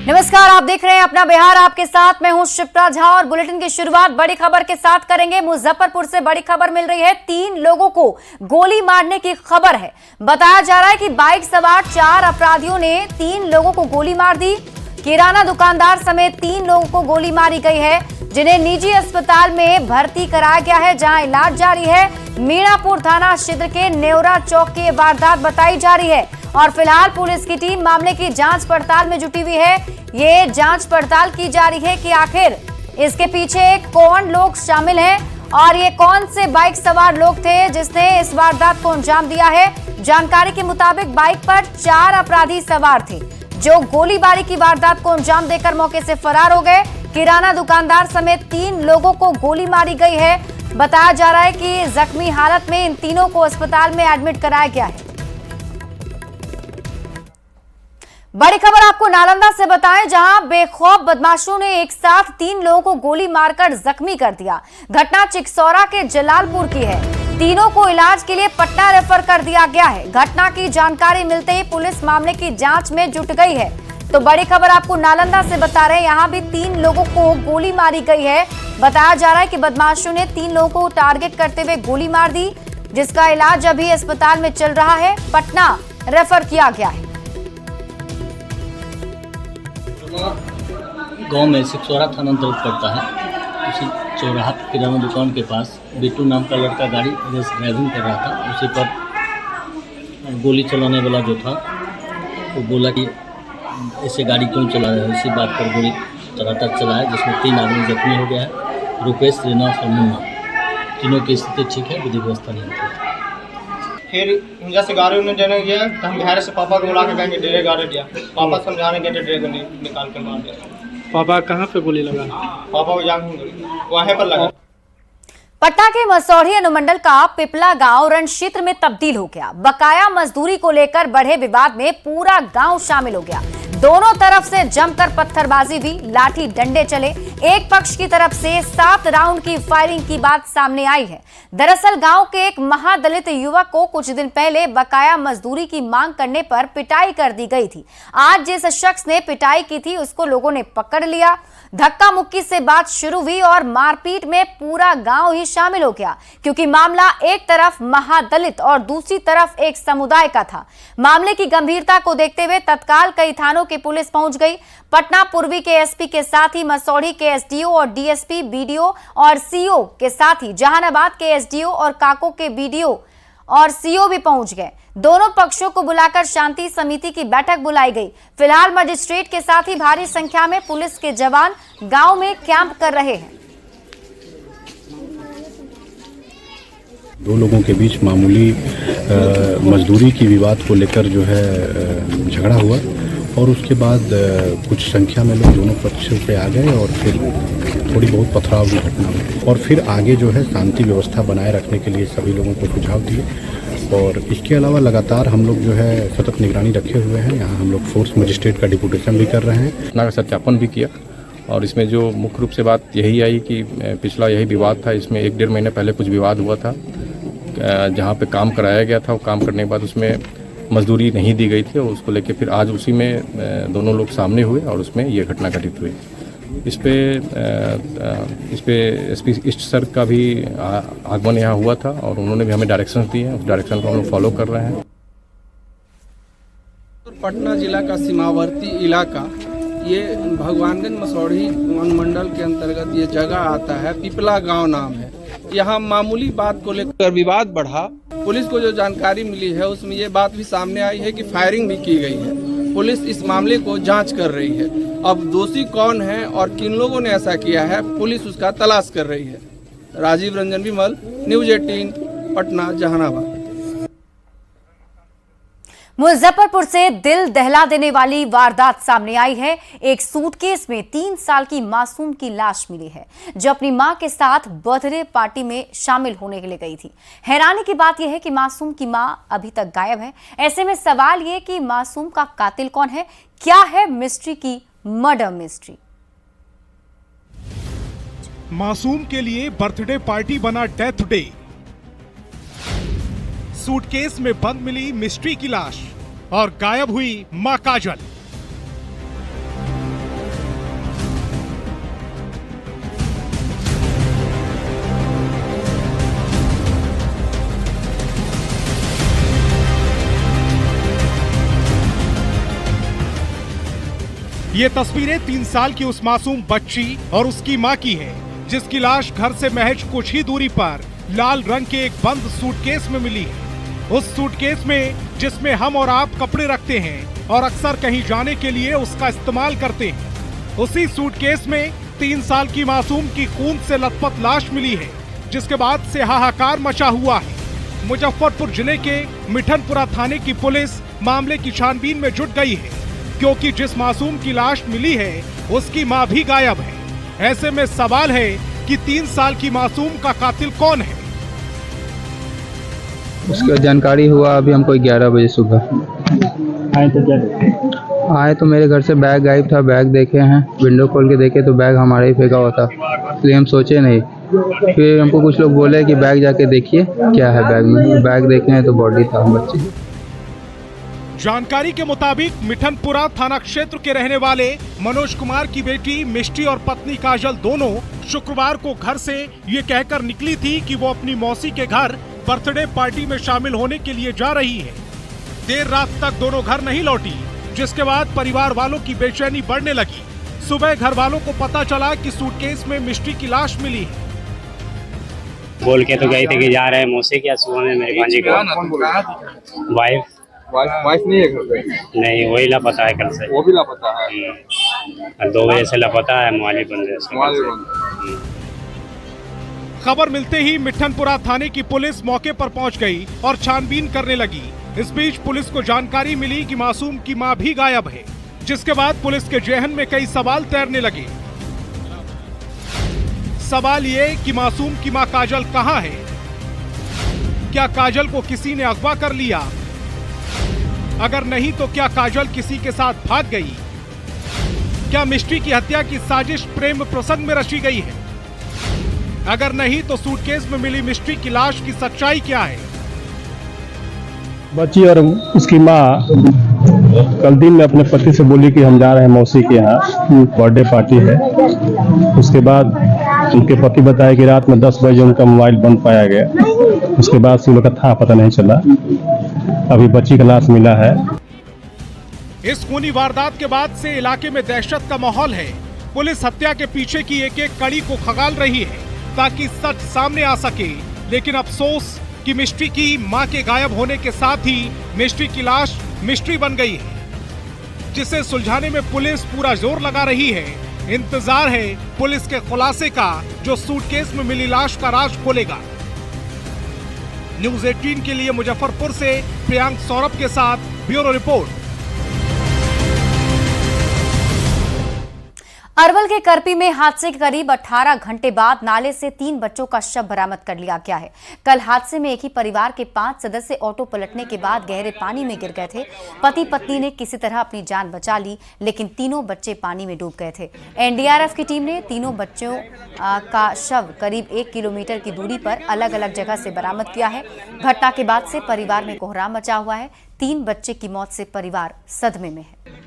नमस्कार, आप देख रहे हैं अपना बिहार। आपके साथ मैं हूं शिप्रा झा और बुलेटिन की शुरुआत बड़ी खबर के साथ करेंगे। मुजफ्फरपुर से बड़ी खबर मिल रही है। 3 लोगों को गोली मारने की खबर है। बताया जा रहा है कि बाइक सवार 4 अपराधियों ने 3 लोगों को गोली मार दी। किराना दुकानदार समेत 3 लोगों को गोली मारी गई है, जिन्हें निजी अस्पताल में भर्ती कराया गया है, जहां इलाज जारी है। मीणापुर थाना क्षेत्र के नेवरा चौक की वारदात बताई जा रही है और फिलहाल पुलिस की टीम मामले की जांच पड़ताल में जुटी हुई है। ये जांच पड़ताल की जा रही है कि आखिर इसके पीछे कौन लोग शामिल हैं और ये कौन से बाइक सवार लोग थे जिसने इस वारदात को अंजाम दिया है। जानकारी के मुताबिक बाइक पर 4 अपराधी सवार थे जो गोलीबारी की वारदात को अंजाम देकर मौके से फरार हो गए। किराना दुकानदार समेत 3 लोगों को गोली मारी गई है। बताया जा रहा है कि जख्मी हालत में इन तीनों को अस्पताल में एडमिट कराया गया है। बड़ी खबर आपको नालंदा से बताएं, जहां बेखौफ बदमाशों ने एक साथ 3 लोगों को गोली मारकर जख्मी कर दिया। घटना चिकसौरा के जलालपुर की है। तीनों को इलाज के लिए पटना रेफर कर दिया गया है। घटना की जानकारी मिलते ही पुलिस मामले की जांच में जुट गई है। तो बड़ी खबर आपको नालंदा से बता रहे हैं, यहां भी 3 लोगों को गोली मारी गई है। बताया जा रहा है कि बदमाशों ने 3 लोगों को टारगेट करते हुए गोली मार दी, जिसका इलाज अभी अस्पताल में चल रहा है। पटना रेफर किया गया है। गांव में चिकसौरा थाना अंतर्गत पड़ता है। उसी चौराहा किराना दुकान के पास बिट्टू नाम का लड़का गाड़ी रेस ड्राइविंग कर रहा था। उसी पर गोली चलाने वाला जो था वो बोला कि ऐसे गाड़ी क्यों चला रहे हो। इसी बात पर गोली तड़ातड़ चलाया, जिसमें 3 आदमी जख्मी हो गया है। रुपेश, रीना और मुन्ना, तीनों की स्थिति ठीक है, विधि व्यवस्था नियंत्रित है। फिर जैसे गाड़ी में देने गया तो हम घर से पापा को बुला के कहेंगे डेरे गाड़ी दिया। पापा समझाने के डेरे को निकाल के मार दिया। पापा कहाँ पे गोली लगा? पापा को जान वहीं पर लगा। पटना के मसौढ़ी अनुमंडल का पिपला गांव रण क्षेत्र में तब्दील हो गया। बकाया मजदूरी को लेकर बढ़े विवाद में पूरा गांव शामिल हो गया। दोनों तरफ से जमकर पत्थरबाजी हुई, लाठी डंडे चले। एक पक्ष की तरफ से 7 राउंड की फायरिंग की बात सामने आई है। दरअसल गांव के एक महादलित युवक को कुछ दिन पहले बकाया मजदूरी की मांग करने पर पिटाई कर दी गई थी। आज जिस शख्स ने पिटाई की थी उसको लोगों ने पकड़ लिया। धक्का मुक्की से बात शुरू हुई और मारपीट में पूरा गांव ही शामिल हो गया, क्योंकि मामला एक तरफ महादलित और दूसरी तरफ एक समुदाय का था। मामले की गंभीरता को देखते हुए तत्काल कई थानों की पुलिस पहुंच गई। पटना पूर्वी के एसपी के साथ ही मसौढ़ी के एसडीओ और डीएसपी, बीडीओ और सीओ के साथ ही जहानाबाद के एसडीओ और काको के बीडीओ और सीओ भी पहुंच गए। दोनों पक्षों को बुलाकर शांति समिति की बैठक बुलाई गई। फिलहाल मजिस्ट्रेट के साथ ही भारी संख्या में पुलिस के जवान गांव में कैंप कर रहे हैं। 2 लोगों के बीच मामूली मजदूरी की विवाद को लेकर जो है झगड़ा हुआ और उसके बाद कुछ संख्या में लोग दोनों पक्षों पे आ गए और फिर थोड़ी बहुत पथराव की घटना हुई और फिर आगे जो है शांति व्यवस्था बनाए रखने के लिए सभी लोगों को सुझाव दिए। और इसके अलावा लगातार हम लोग जो है सतत निगरानी रखे हुए हैं। यहाँ हम लोग फोर्स मजिस्ट्रेट का डिप्यूटेशन भी कर रहे हैं। घटना का सत्यापन भी किया और इसमें जो मुख्य रूप से बात यही आई कि पिछला यही विवाद था। इसमें 1-1.5 महीने पहले कुछ विवाद हुआ था, जहाँ पे काम कराया गया था। वो काम करने के बाद उसमें मजदूरी नहीं दी गई थी और उसको लेके फिर आज उसी में दोनों लोग सामने हुए और उसमें ये घटना घटित हुई। इस पे एसपी ईस्ट सर का भी आगमन यहाँ हुआ था और उन्होंने भी हमें डायरेक्शंस दिए हैं। उस डायरेक्शन को हम लोग फॉलो कर रहे हैं। पटना जिला का सीमावर्ती इलाका, ये भगवानगंज मसौढ़ी अनुमंडल के अंतर्गत ये जगह आता है। पिपला गांव नाम है। यहाँ मामूली बात को लेकर विवाद बढ़ा। पुलिस को जो जानकारी मिली है उसमें ये बात भी सामने आई है कि फायरिंग भी की गई है। पुलिस इस मामले को जांच कर रही है। अब दोषी कौन है और किन लोगों ने ऐसा किया है, पुलिस उसका तलाश कर रही है। राजीव रंजन विमल, न्यूज़ 18, पटना, जहानाबाद। मुजफ्फरपुर से दिल दहला देने वाली वारदात सामने आई है। एक सूटकेस में 3 साल की मासूम की लाश मिली है, जो अपनी मां के साथ बर्थडे पार्टी में शामिल होने के लिए गई थी। हैरानी की बात यह है कि मासूम की मां अभी तक गायब है। ऐसे में सवाल यह कि मासूम का कातिल कौन है? क्या है मिस्ट्री की मर्डर मिस्ट्री? मासूम के लिए बर्थडे पार्टी बना डेथ डे। सूटकेस में बंद मिली मिस्ट्री की लाश और गायब हुई मां काजल। ये तस्वीरें 3 साल की उस मासूम बच्ची और उसकी मां की है, जिसकी लाश घर से महज कुछ ही दूरी पर लाल रंग के एक बंद सूटकेस में मिली है। उस सूटकेस में जिसमें हम और आप कपड़े रखते हैं और अक्सर कहीं जाने के लिए उसका इस्तेमाल करते हैं, उसी सूटकेस में 3 साल की मासूम की खून से लथपथ लाश मिली है, जिसके बाद से हाहाकार मचा हुआ है। मुजफ्फरपुर जिले के मिठनपुरा थाने की पुलिस मामले की छानबीन में जुट गई है, क्योंकि जिस मासूम की लाश मिली है उसकी मां भी गायब है। ऐसे में सवाल है कि 3 साल की मासूम का कातिल कौन है। उसका जानकारी हुआ अभी हमको 11 बजे सुबह आए तो मेरे घर से बैग गायब था। बैग देखे हैं, विंडो खोल के देखे तो बैग हमारे ही फेंका हुआ था, इसलिए हम सोचे नहीं। फिर हमको कुछ लोग बोले कि बैग जाके देखिए क्या है बैग में। बैग देखे हैं तो बॉडी था बच्चे। जानकारी के मुताबिक मिठनपुरा थाना क्षेत्र के रहने वाले मनोज कुमार की बेटी मिष्टी और पत्नी काजल दोनों शुक्रवार को घर से ये कहकर निकली थी कि वो अपनी मौसी के घर बर्थडे पार्टी में शामिल होने के लिए जा रही है। देर रात तक दोनों घर नहीं लौटी, जिसके बाद परिवार वालों की बेचैनी बढ़ने लगी। सुबह घर वालों को पता चला कि सूटकेस में मिष्टी की लाश मिली है। बोल के तो गए थे कि जा रहे हैं मौसी के, सुबह में मेरे भांजी को वाइफ नहीं है घर पे? नहीं, वही लापता है कल से। वो भी लापता है? 2 बजे से लापता है, मोबाइल बंद है। खबर मिलते ही मिठनपुरा थाने की पुलिस मौके पर पहुंच गई और छानबीन करने लगी। इस बीच पुलिस को जानकारी मिली कि मासूम की मां भी गायब है, जिसके बाद पुलिस के जेहन में कई सवाल तैरने लगे। सवाल ये कि मासूम की मां काजल कहां है? क्या काजल को किसी ने अगवा कर लिया? अगर नहीं तो क्या काजल किसी के साथ भाग गई? क्या मिष्टी की हत्या की साजिश प्रेम प्रसंग में रची गई है? अगर नहीं तो सूटकेस में मिली मिष्टी की लाश की सच्चाई क्या है? बच्ची और उसकी माँ कल दिन में अपने पति से बोली कि हम जा रहे हैं मौसी के यहाँ, बर्थडे पार्टी है। उसके बाद उनके पति बताए कि रात में 10 बजे उनका मोबाइल बंद पाया गया। उसके बाद से उनका था पता नहीं चला। अभी बच्ची का लाश मिला है। इस खूनी वारदात के बाद से इलाके में दहशत का माहौल है। पुलिस हत्या के पीछे की एक एक कड़ी को खंगाल रही है ताकि सच सामने आ सके। लेकिन अफसोस कि मिष्टी की मां के गायब होने के साथ ही मिष्टी की लाश मिस्ट्री बन गई है, जिसे सुलझाने में पुलिस पूरा जोर लगा रही है। इंतजार है पुलिस के खुलासे का, जो सूटकेस में मिली लाश का राज खोलेगा। न्यूज़ 18 के लिए मुजफ्फरपुर से प्रियांक सौरभ के साथ ब्यूरो रिपोर्ट। अरवल के करपी में हादसे के करीब 18 घंटे बाद नाले से 3 बच्चों का शव बरामद कर लिया गया है। कल हादसे में एक ही परिवार के 5 सदस्य ऑटो पलटने के बाद गहरे पानी में गिर गए थे। पति पत्नी ने किसी तरह अपनी जान बचा ली, लेकिन तीनों बच्चे पानी में डूब गए थे। एनडीआरएफ की टीम ने तीनों बच्चों का शव करीब 1 किलोमीटर की दूरी पर अलग अलग जगह से बरामद किया है। घटना के बाद से परिवार में कोहराम मचा हुआ है। 3 बच्चे की मौत से परिवार सदमे में है।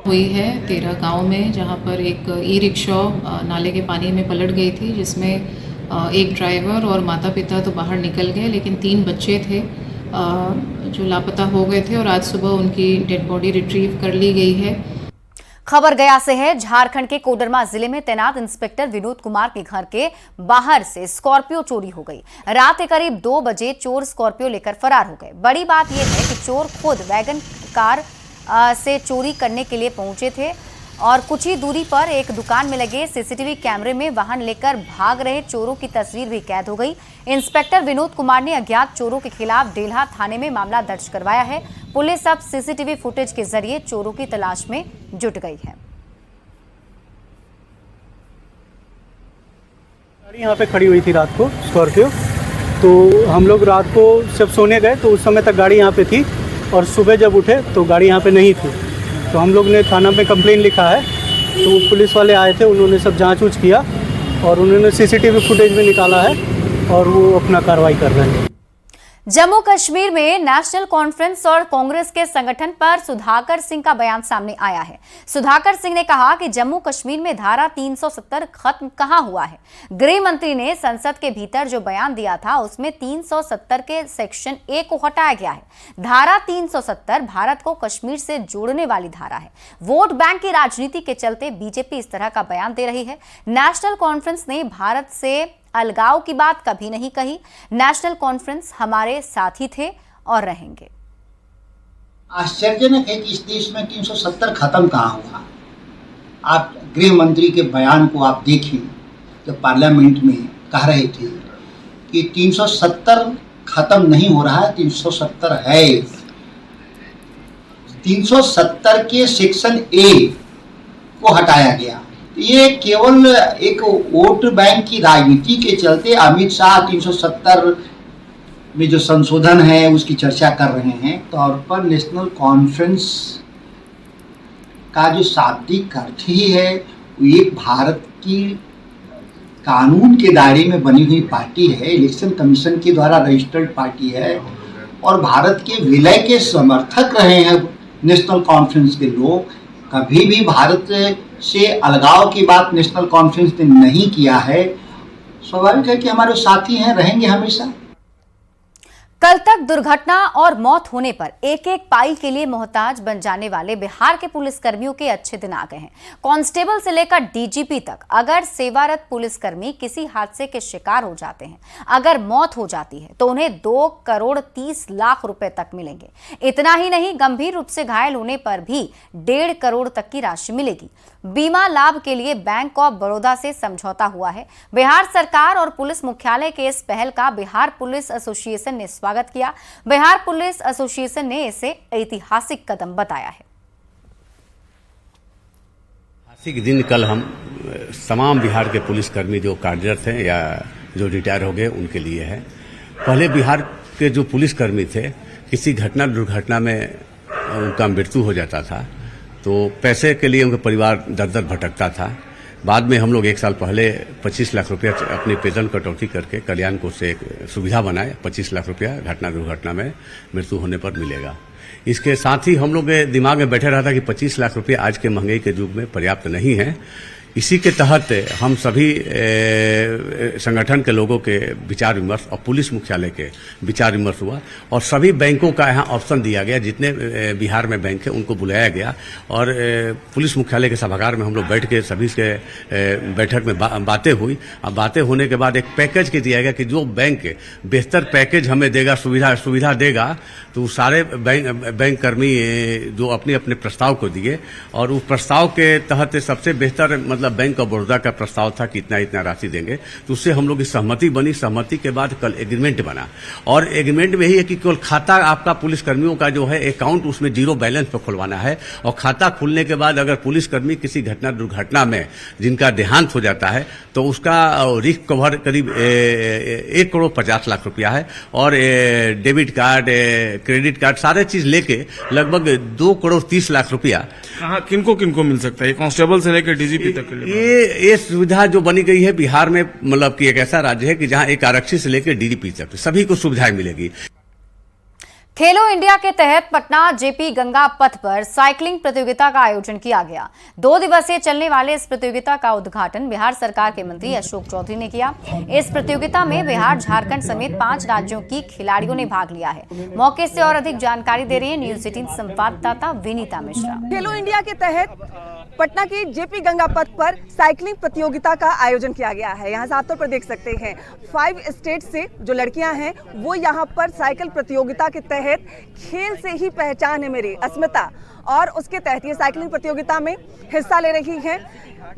हुई है 13 गांव में, जहां पर एक ई रिक्शा नाले के पानी में पलट गई थी, जिसमें एक ड्राइवर और माता पिता तो बाहर निकल गए, लेकिन 3 बच्चे थे जो लापता हो गए थे और आज सुबह उनकी डेड बॉडी रिट्रीव कर ली गई है। खबर गया से है। झारखंड के कोडरमा जिले में तैनात इंस्पेक्टर विनोद कुमार के घर के बाहर से स्कॉर्पियो चोरी हो गई। रात के करीब 2 बजे चोर स्कॉर्पियो लेकर फरार हो गए। बड़ी बात यह है कि चोर खुद वैगन कार से चोरी करने के लिए पहुंचे थे और कुछ ही दूरी पर एक दुकान में लगे सीसीटीवी कैमरे में वाहन लेकर भाग रहे चोरों की तस्वीर भी कैद हो गई। इंस्पेक्टर विनोद कुमार ने अज्ञात चोरों के खिलाफ डेल्हा थाने में मामला दर्ज करवाया है। पुलिस अब सीसीटीवी फुटेज के जरिए चोरों की तलाश में जुट गई है। गाड़ी यहाँ पे खड़ी हुई थी रात को, स्कॉर्पियो। तो हम लोग रात को जब सोने गए तो उस समय तक गाड़ी यहाँ पे थी और सुबह जब उठे तो गाड़ी यहाँ पे नहीं थी। तो हम लोग ने थाना में कंप्लेन लिखा है, तो पुलिस वाले आए थे, उन्होंने सब जांच ऊँच किया और उन्होंने सीसीटीवी फुटेज भी निकाला है और वो अपना कार्रवाई कर रहे हैं। जम्मू कश्मीर में नेशनल कॉन्फ्रेंस और कांग्रेस के संगठन पर सुधाकर सिंह का बयान सामने आया है। सुधाकर सिंह ने कहा कि जम्मू कश्मीर में धारा 370 खत्म कहां हुआ है। गृह मंत्री ने संसद के भीतर जो बयान दिया था उसमें 370 के सेक्शन ए को हटाया गया है। धारा 370 भारत को कश्मीर से जोड़ने वाली धारा है। वोट बैंक की राजनीति के चलते बीजेपी इस तरह का बयान दे रही है। नेशनल कॉन्फ्रेंस ने भारत से अलगाव की बात कभी नहीं कही। नेशनल कॉन्फ्रेंस हमारे साथी थे और रहेंगे। आश्चर्यजनक है कि इस देश में 370 खत्म कहाँ हुआ। आप गृह मंत्री के बयान को आप देखें, जब पार्लियामेंट में कह रहे थे कि 370 खत्म नहीं हो रहा है, 370 है। 370 के सेक्शन ए को हटाया गया। ये केवल एक वोट बैंक की राजनीति के चलते अमित शाह 370 में जो संशोधन है उसकी चर्चा कर रहे हैं। तौर पर नेशनल कॉन्फ्रेंस का जो शाब्दिक अर्थ ही है, ये भारत की कानून के दायरे में बनी हुई पार्टी है, इलेक्शन कमीशन के द्वारा रजिस्टर्ड पार्टी है और भारत के विलय के समर्थक रहे हैं नेशनल कॉन्फ्रेंस के लोग। कभी भी भारत से अलगाव की बात नेशनल कॉन्फ्रेंस ने नहीं किया है। स्वाभाविक है कि हमारे साथी हैं, रहेंगे हमेशा। कल तक दुर्घटना और मौत होने पर एक एक पाई के लिए मोहताज बन जाने वाले बिहार के पुलिसकर्मियों के अच्छे दिन आ गए हैं। कांस्टेबल से लेकर डीजीपी तक अगर सेवारत पुलिसकर्मी किसी हादसे के शिकार हो जाते हैं, अगर मौत हो जाती है तो उन्हें 2 करोड़ 30 लाख रुपए तक मिलेंगे। इतना ही नहीं, गंभीर रूप से घायल होने पर भी 1.5 करोड़ तक की राशि मिलेगी। बीमा लाभ के लिए बैंक ऑफ बड़ौदा से समझौता हुआ है। बिहार सरकार और पुलिस मुख्यालय के इस पहल का बिहार पुलिस एसोसिएशन ने स्वागत किया। बिहार पुलिस एसोसिएशन ने इसे ऐतिहासिक कदम बताया है। ऐतिहासिक दिन कल हम तमाम बिहार के पुलिसकर्मी जो कार्यरत हैं या जो रिटायर हो गए उनके लिए है। पहले बिहार के जो पुलिसकर्मी थे, किसी दुर्घटना में उनका मृत्यु हो जाता था तो पैसे के लिए उनका परिवार दर दर भटकता था। बाद में हम लोग 1 साल पहले 25 लाख रुपया अपने वेतन कटौती करके कल्याण कोष से एक सुविधा बनाए। 25 लाख रुपया दुर्घटना में मृत्यु होने पर मिलेगा। इसके साथ ही हम लोग के दिमाग में बैठे रहा था कि 25 लाख रुपया आज के महंगाई के युग में पर्याप्त नहीं है। इसी के तहत हम सभी संगठन के लोगों के विचार विमर्श और पुलिस मुख्यालय के विचार विमर्श हुआ और सभी बैंकों का यहाँ ऑप्शन दिया गया। जितने बिहार में बैंक है उनको बुलाया गया और पुलिस मुख्यालय के सभागार में हम लोग बैठ के सभी के बैठक में बातें हुई। अब बातें होने के बाद एक पैकेज के दिया गया कि जो बैंक बेहतर पैकेज हमें देगा, सुविधा देगा, तो सारे बैंक कर्मी जो अपने अपने प्रस्ताव को दिए और उस प्रस्ताव के तहत सबसे बेहतर मतलब बैंक ऑफ बड़ौदा का प्रस्ताव था कि इतना राशि देंगे। तो उससे हम लोग की सहमति बनी। सहमति के बाद कल एग्रीमेंट बना और एग्रीमेंट में ही है कि केवल खाता आपका पुलिसकर्मियों का जो है अकाउंट उसमें 0 बैलेंस पर खुलवाना है और खाता खुलने के बाद अगर पुलिसकर्मी किसी दुर्घटना में जिनका देहांत हो जाता है तो उसका रिस्क कवर करीब 1 करोड़ 50 लाख रुपया है और डेबिट कार्ड, क्रेडिट कार्ड सारे चीज लेके लगभग 2 करोड़ 30 लाख रुपया। किनको मिल सकता है? कांस्टेबल से लेकर डीजीपी तक के लिए ये सुविधा जो बनी गई है बिहार में, मतलब कि एक ऐसा राज्य है कि जहां एक आरक्षी से लेकर डीजीपी तक सभी को सुविधाएं मिलेगी। खेलो इंडिया के तहत पटना जेपी गंगा पथ पर साइकिलिंग प्रतियोगिता का आयोजन किया गया। 2 दिवसीय चलने वाले इस प्रतियोगिता का उद्घाटन बिहार सरकार के मंत्री अशोक चौधरी ने किया। इस प्रतियोगिता में बिहार, झारखंड समेत 5 राज्यों की खिलाड़ियों ने भाग लिया है। मौके से और अधिक जानकारी दे रही है न्यूज 18 संवाददाता विनीता मिश्रा। खेलो इंडिया के तहत पटना की जेपी गंगा पथ पर साइकिलिंग प्रतियोगिता का आयोजन किया गया है। यहाँ साफ तौर पर देख सकते हैं 5 स्टेट से जो लड़कियां हैं वो यहाँ पर साइकिल प्रतियोगिता के तहत खेल से ही पहचान है मेरी अस्मिता, और उसके तहत ये साइकिलिंग प्रतियोगिता में हिस्सा ले रही हैं।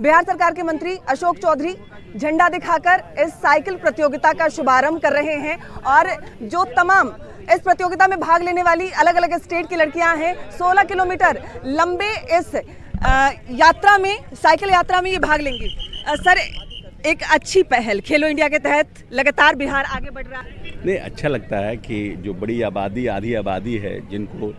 बिहार सरकार के मंत्री अशोक चौधरी झंडा दिखाकर इस साइकिल प्रतियोगिता का शुभारंभ कर रहे हैं और जो तमाम इस प्रतियोगिता में भाग लेने वाली अलग अलग स्टेट की लड़कियां हैं 16 किलोमीटर लंबे इस यात्रा में, साइकिल यात्रा में ये भाग लेंगी। सर, एक अच्छी पहल खेलो इंडिया के तहत लगातार बिहार आगे बढ़ रहा है। नहीं, अच्छा लगता है कि जो बड़ी आबादी, आधी आबादी है, जिनको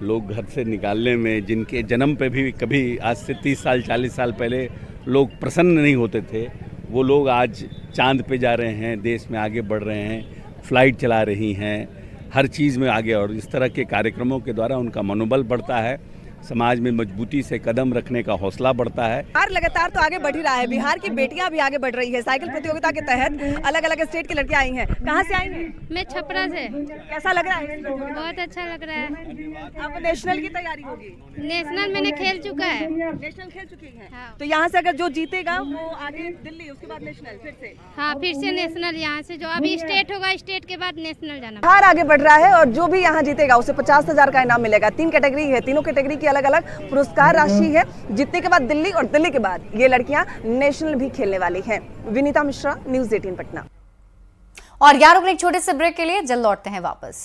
लोग घर से निकालने में, जिनके जन्म पे भी कभी आज से 30 साल 40 साल पहले लोग प्रसन्न नहीं होते थे, वो लोग आज चांद पे जा रहे हैं, देश में आगे बढ़ रहे हैं, फ्लाइट चला रही हैं, हर चीज़ में आगे, और इस तरह के कार्यक्रमों के द्वारा उनका मनोबल बढ़ता है, समाज में मजबूती से कदम रखने का हौसला बढ़ता है। बिहार लगातार तो आगे बढ़ ही रहा है, बिहार की बेटियां भी आगे बढ़ रही है। साइकिल प्रतियोगिता के तहत अलग अलग स्टेट की लड़कियां आई हैं। कहां से आई हैं? मैं छपरा से। कैसा लग रहा है? बहुत अच्छा लग रहा है। अब नेशनल की तैयारी होगी? नेशनल मैंने खेल चुका है। नेशनल खेल चुकी है। हाँ। तो यहाँ से अगर जो जीतेगा वो आगे दिल्ली, उसके बाद नेशनल, फिर से? हाँ, फिर से नेशनल। यहाँ से जो अभी स्टेट होगा, स्टेट के बाद नेशनल जाना। बिहार आगे बढ़ रहा है और जो भी यहाँ जीतेगा उसे 50,000 का इनाम मिलेगा। 3 कैटेगरी है, तीनों कैटेगरी की अलग अलग पुरस्कार राशि है। जीतने के बाद दिल्ली और दिल्ली के बाद ये लड़कियां नेशनल भी खेलने वाली हैं। विनीता मिश्रा, न्यूज़ 18 पटना। और यार एक छोटे से ब्रेक के लिए जल्द लौटते हैं वापस।